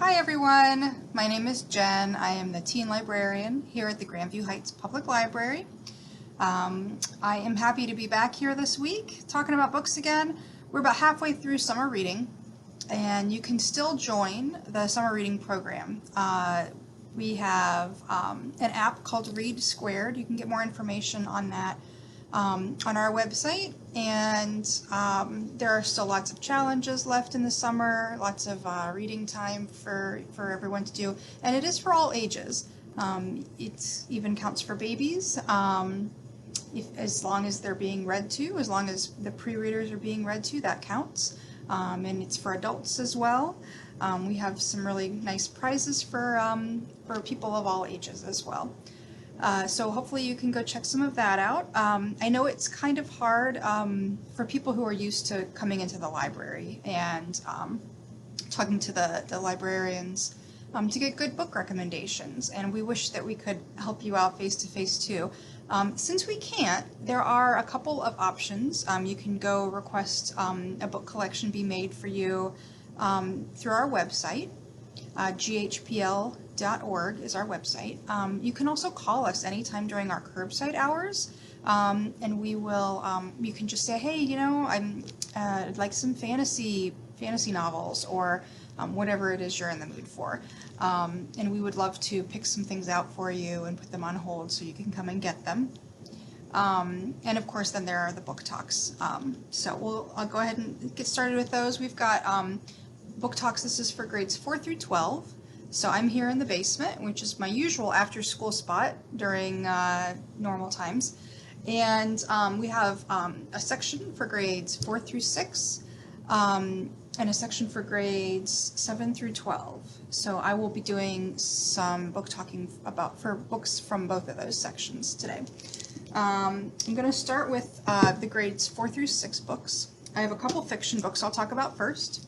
Hi everyone, my name is Jen. I am the teen librarian here at the Grandview Heights Public Library. I am happy to be back here this week talking about books again. We're about halfway through summer reading and you can still join the summer reading program. We have an app called Read Squared. You can get more information on that on our website, and there are still lots of challenges left in the summer, lots of reading time for everyone to do, and it is for all ages. It even counts for babies, as long as they're being read to, as long as the pre-readers are being read to, that counts. And it's for adults as well. We have some really nice prizes for people of all ages as well. So hopefully you can go check some of that out. I know it's kind of hard for people who are used to coming into the library and talking to the librarians to get good book recommendations, and we wish that we could help you out face-to-face too. Since we can't, there are a couple of options. You can go request a book collection be made for you through our website. GHPL.org is our website. You can also call us anytime during our curbside hours, and we will. You can just say, "Hey, you know, I'd like some fantasy novels," or whatever it is you're in the mood for. And we would love to pick some things out for you and put them on hold so you can come and get them. And of course, then there are the Booktalks. So I'll go ahead and get started with those. We've got Booktalks. This is for grades 4 through 12. So I'm here in the basement, which is my usual after-school spot during normal times. And we have a section for grades 4 through 6, and a section for grades 7 through 12. So I will be doing some book talking for books from both of those sections today. I'm going to start with the grades 4 through 6 books. I have a couple fiction books I'll talk about first.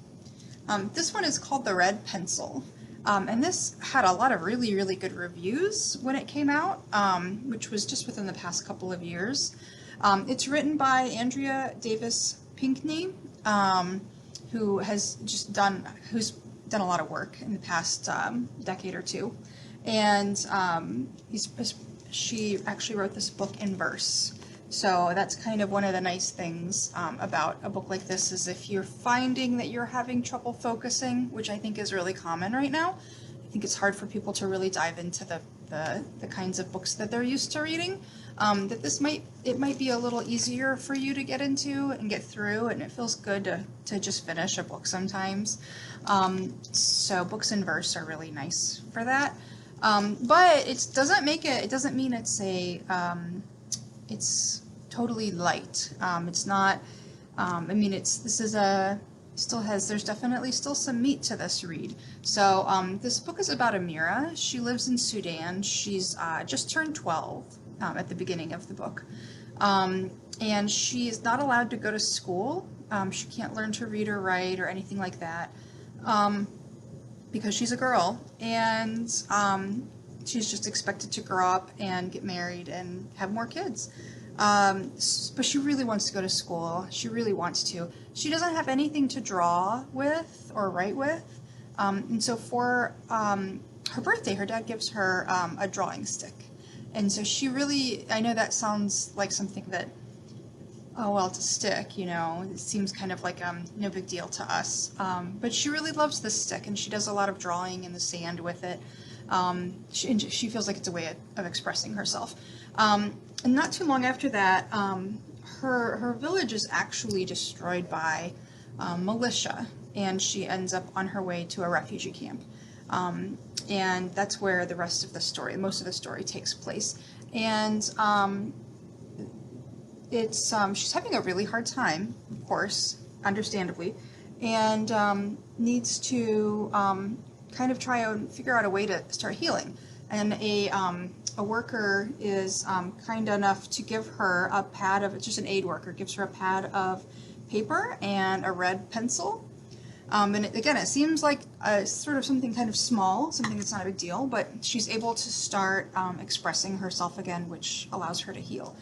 This one is called The Red Pencil, and this had a lot of really, really good reviews when it came out, which was just within the past couple of years. It's written by Andrea Davis Pinkney, who's done a lot of work in the past decade or two, and she actually wrote this book in verse. So that's kind of one of the nice things about a book like this, is if you're finding that you're having trouble focusing, which I think is really common right now. I think it's hard for people to really dive into the kinds of books that they're used to reading. That it might be a little easier for you to get into and get through, and it feels good to just finish a book sometimes. So books in verse are really nice for that. But it doesn't mean it's totally light. It's not, there's definitely still some meat to this read. So this book is about Amira. She lives in Sudan. She's just turned 12 at the beginning of the book. And she is not allowed to go to school. She can't learn to read or write or anything like that because she's a girl. And she's just expected to grow up and get married and have more kids. But she really wants to go to school. She really wants to. She doesn't have anything to draw with or write with. And so for her birthday, her dad gives her a drawing stick. And so she really, I know that sounds like something that, oh, well, it's a stick, you know. It seems kind of like no big deal to us. But she really loves this stick, and she does a lot of drawing in the sand with it. She feels like it's a way of expressing herself. And not too long after that, her village is actually destroyed by militia, and she ends up on her way to a refugee camp. And that's where the rest of the story, most of the story, takes place. And she's having a really hard time, of course, understandably, and needs to kind of try and figure out a way to start healing. And a worker is kind enough to give her a pad of, it's just an aid worker, gives her a pad of paper and a red pencil. And again, it seems like sort of something kind of small, something that's not a big deal, but she's able to start expressing herself again, which allows her to heal.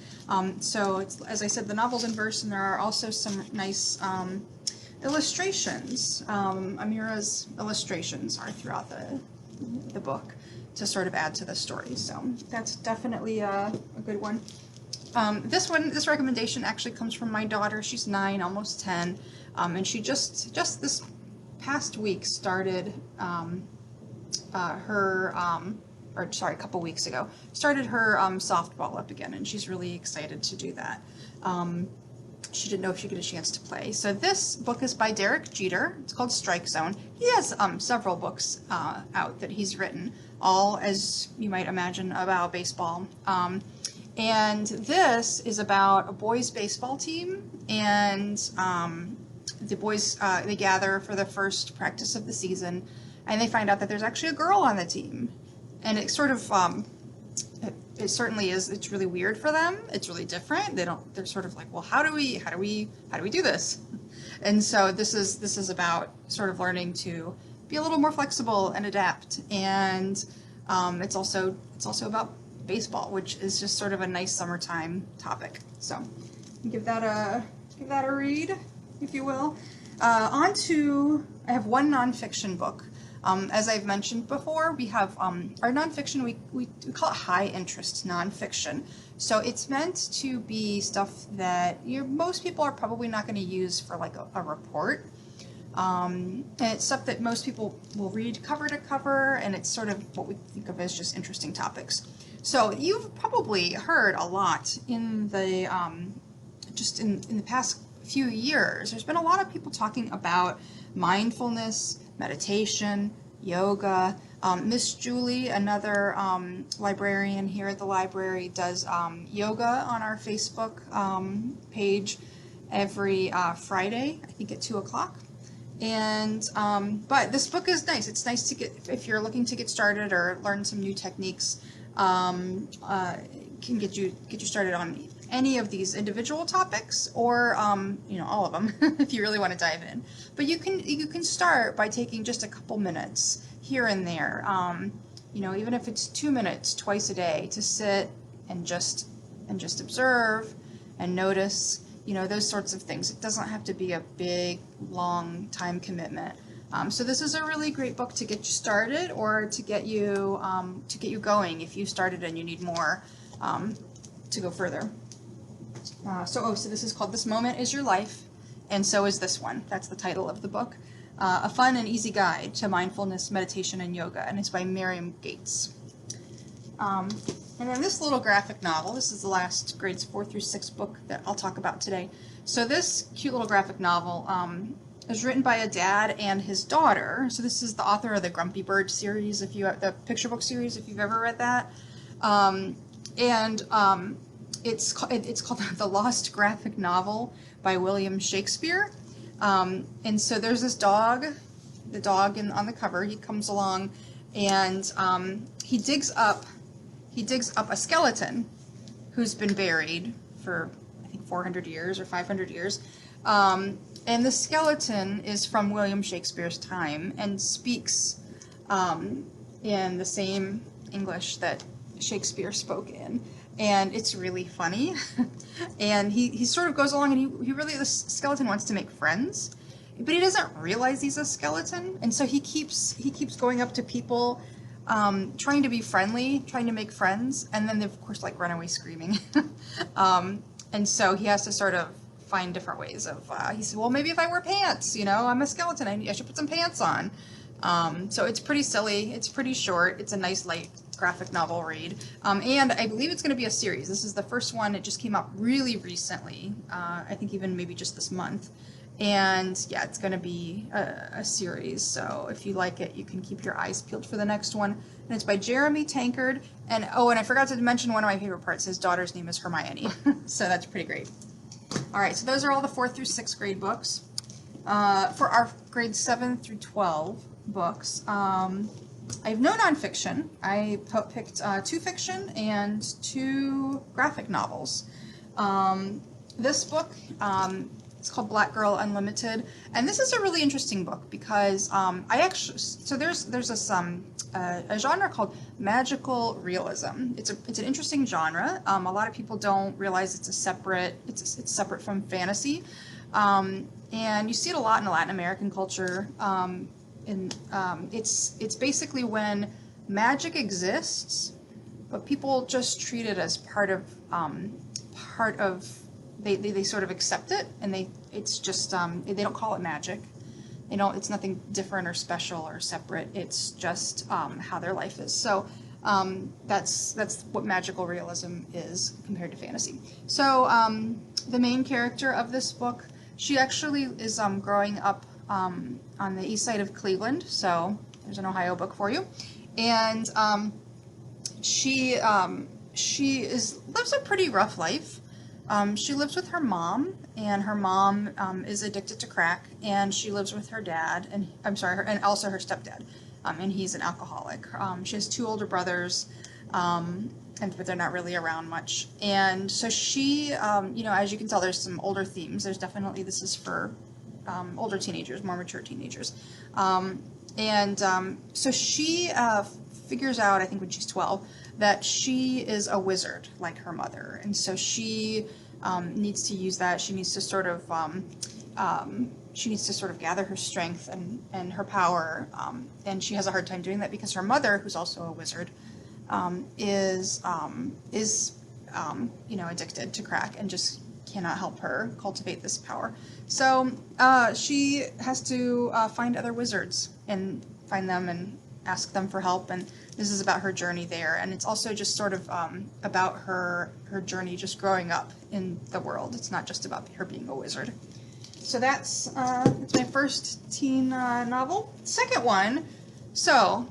So it's, as I said, the novel's in verse, and there are also some nice illustrations. Amira's illustrations are throughout the book to sort of add to the story. So that's definitely a good one. This recommendation actually comes from my daughter. She's 9, almost 10, and she just this past week started a couple weeks ago, started her softball up again, and she's really excited to do that. She didn't know if she'd get a chance to play. So this book is by Derek Jeter. It's called Strike Zone. He has several books out that he's written, all, as you might imagine, about baseball. And this is about a boys' baseball team, and the boys, they gather for the first practice of the season, and they find out that there's actually a girl on the team. And it sort of, it certainly is, it's really weird for them. It's really different. They're sort of like, well, how do we do this? And so this is about sort of learning to be a little more flexible and adapt. And it's also about baseball, which is just sort of a nice summertime topic. So give that a read, if you will. I have one nonfiction book. As I've mentioned before, we have our nonfiction, we call it high interest nonfiction. So it's meant to be stuff that most people are probably not going to use for like a report. And it's stuff that most people will read cover to cover, and it's sort of what we think of as just interesting topics. So you've probably heard a lot in the just in the past few years. There's been a lot of people talking about mindfulness, meditation, yoga. Miss Julie, another librarian here at the library, does yoga on our Facebook page every Friday, I think at 2 o'clock. And but this book is nice. It's nice to get, if you're looking to get started or learn some new techniques, can get you started on any of these individual topics, or all of them if you really want to dive in. But you can start by taking just a couple minutes here and there, even if it's 2 minutes twice a day, to sit and just observe and notice, those sorts of things. It doesn't have to be a big, long time commitment. So this is a really great book to get you started, or to get you going if you started and you need more to go further. So this is called This Moment Is Your Life, and so is this one. That's the title of the book. A fun and easy guide to mindfulness, meditation, and yoga, and it's by Miriam Gates. And then this little graphic novel, this is the last grades 4 through 6 book that I'll talk about today. So this cute little graphic novel is written by a dad and his daughter. So this is the author of the Grumpy Bird series, the picture book series, if you've ever read that. It's called The Lost Graphic Novel by William Shakespeare. And so there's this dog, the dog on the cover. He comes along, and he digs up a skeleton who's been buried for, I think, 400 years or 500 years. And the skeleton is from William Shakespeare's time and speaks in the same English that Shakespeare spoke in. And it's really funny. And he sort of goes along, and the skeleton wants to make friends, but he doesn't realize he's a skeleton. And so he keeps going up to people, trying to be friendly, trying to make friends, and then they, of course, like, run away screaming. And so he has to sort of find different ways of, he said, well, maybe if I wear pants, I'm a skeleton, I should put some pants on. So it's pretty silly, it's pretty short, it's a nice light graphic novel read, and I believe it's going to be a series. This is the first one. It just came out really recently, I think even maybe just this month, and yeah, it's going to be a series, so if you like it, you can keep your eyes peeled for the next one. And it's by Jeremy Tankard, and I forgot to mention one of my favorite parts. His daughter's name is Hermione. So that's pretty great. Alright, so those are all the 4th through 6th grade books. For our grades 7 through 12 books, I have no nonfiction. I picked 2 fiction and 2 graphic novels. This book, it's called Black Girl Unlimited, and this is a really interesting book because there's this a genre called magical realism. It's an interesting genre. A lot of people don't realize it's separate from fantasy. and you see it a lot in Latin American culture. It's basically when magic exists, but people just treat it as part of they sort of accept it, and it's just they don't call it magic. It's nothing different or special or separate. It's just how their life is. So that's what magical realism is compared to fantasy. So the main character of this book, she actually is growing up on the east side of Cleveland. So there's an Ohio book for you, and she lives a pretty rough life. She lives with her mom, and her mom is addicted to crack, and she lives with her dad, and also her stepdad, and he's an alcoholic. She has 2 older brothers, but they're not really around much. And so she, as you can tell, there's some older themes. This is for older teenagers, more mature teenagers. So she figures out, I think when she's 12, that she is a wizard like her mother, and so she needs to use that. She needs to sort of gather her strength and her power, and she has a hard time doing that because her mother, who's also a wizard, is addicted to crack and just cannot help her cultivate this power. So she has to find other wizards and find them and ask them for help, and this is about her journey there, and it's also just sort of about her journey just growing up in the world. It's not just about her being a wizard. So that's my first teen novel. Second one, so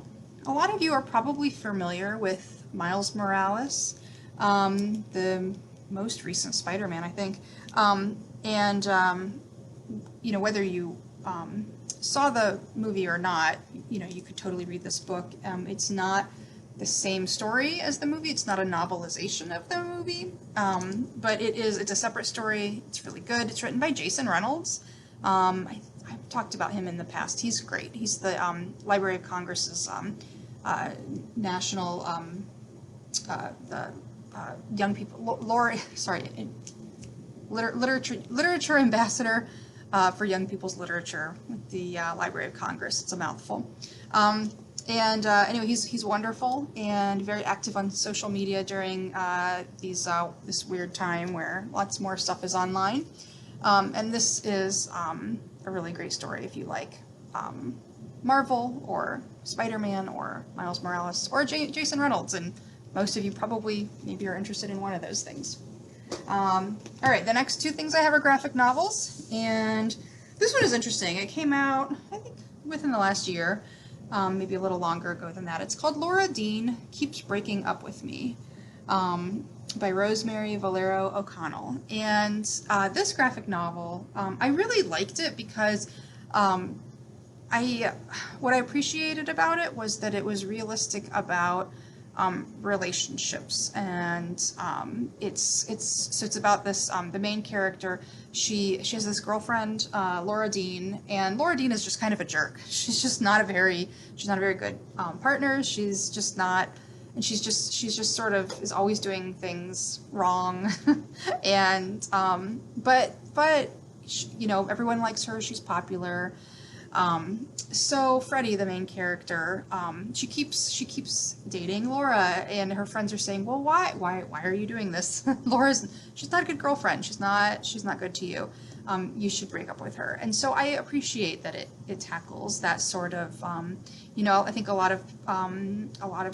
a lot of you are probably familiar with Miles Morales, the most recent Spider-Man, I think, whether you saw the movie or not, you could totally read this book. It's not the same story as the movie. It's not a novelization of the movie, but it's a separate story. It's really good. It's written by Jason Reynolds. I've talked about him in the past. He's great. He's the Library of Congress's national young people literature ambassador for young people's literature with the Library of Congress. It's a mouthful. Anyway, he's wonderful and very active on social media during this weird time where lots more stuff is online. And this is a really great story if you like Marvel or Spider-Man or Miles Morales or Jason Reynolds, and most of you probably maybe are interested in one of those things. All right, the next 2 things I have are graphic novels, and this one is interesting. It came out, I think, within the last year, maybe a little longer ago than that. It's called Laura Dean Keeps Breaking Up With Me, by Rosemary Valero O'Connell. And this graphic novel, I really liked it because what I appreciated about it was that it was realistic about relationships, and it's about this the main character. She has this girlfriend, Laura Dean, and Laura Dean is just kind of a jerk. She's not a very good partner. She's just sort of is always doing things wrong, and but everyone likes her. She's popular. So Freddie, the main character, she keeps dating Laura, and her friends are saying, well, why are you doing this? She's not a good girlfriend. She's not good to you. You should break up with her. And so I appreciate that it tackles that sort of, I think a lot of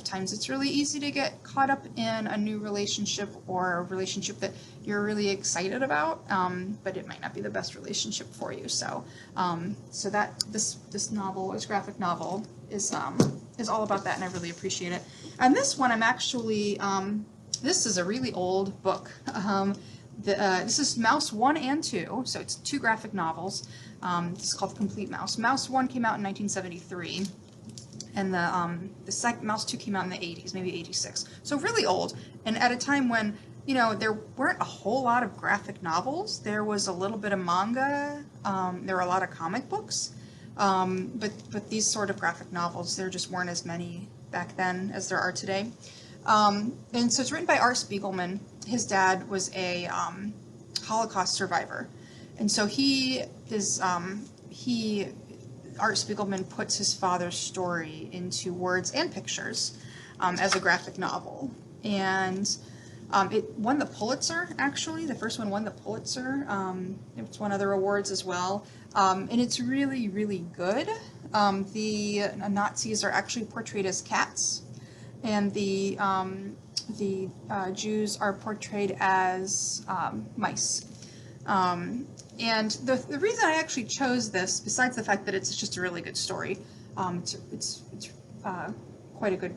times it's really easy to get caught up in a new relationship or a relationship that you're really excited about, but it might not be the best relationship for you. So that this novel, this graphic novel, is all about that, and I really appreciate it. And this one, I'm actually, this is a really old book. This is Mouse 1 and 2, so it's 2 graphic novels. This is called Complete Mouse. Mouse 1 came out in 1973, and the second Mouse 2 came out in the 80s, maybe 86. So really old, and at a time when, there weren't a whole lot of graphic novels. There was a little bit of manga, there were a lot of comic books, but these sort of graphic novels, there just weren't as many back then as there are today. And so it's written by Art Spiegelman. His dad was a Holocaust survivor, And so Art Spiegelman puts his father's story into words and pictures as a graphic novel. And it won the Pulitzer, actually. The first one won the Pulitzer. It's won other awards as well. And it's really, really good. The Nazis are actually portrayed as cats, and the Jews are portrayed as mice. And the reason I actually chose this, besides the fact that it's just a really good story, it's quite a good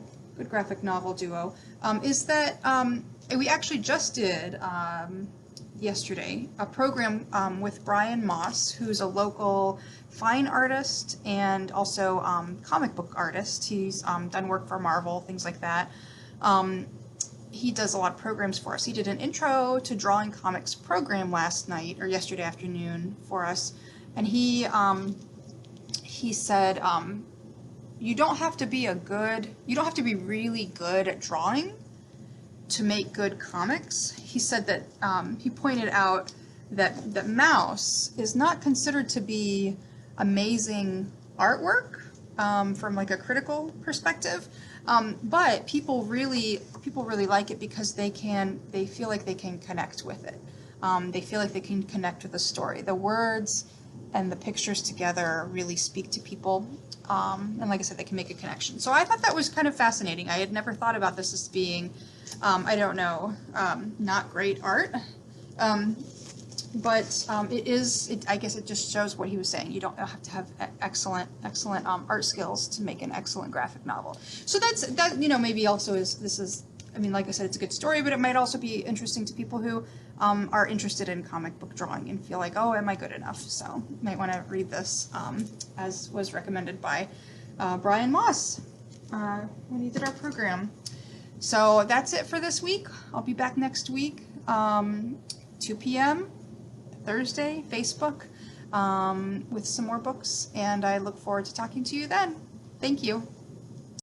graphic novel duo, is that we actually just did yesterday a program with Brian Moss, who's a local fine artist and also comic book artist. He's done work for Marvel, things like that. He does a lot of programs for us. He did an intro to drawing comics program last night or yesterday afternoon for us, and he said you don't have to be really good at drawing to make good comics. He said that he pointed out that Mouse is not considered to be amazing artwork from like a critical perspective, but people really like it because they feel like they can connect with it. They feel like they can connect with the story. The words and the pictures together really speak to people, and like I said, they can make a connection. So I thought that was kind of fascinating. I had never thought about this as being, I don't know, not great art. But I guess it just shows what he was saying. You don't have to have excellent art skills to make an excellent graphic novel. So that maybe also like I said, it's a good story, but it might also be interesting to people who are interested in comic book drawing and feel like, oh, am I good enough? So you might want to read this as was recommended by Brian Moss when he did our program. So that's it for this week. I'll be back next week, 2 p.m. Thursday, Facebook, with some more books, and I look forward to talking to you then. Thank you.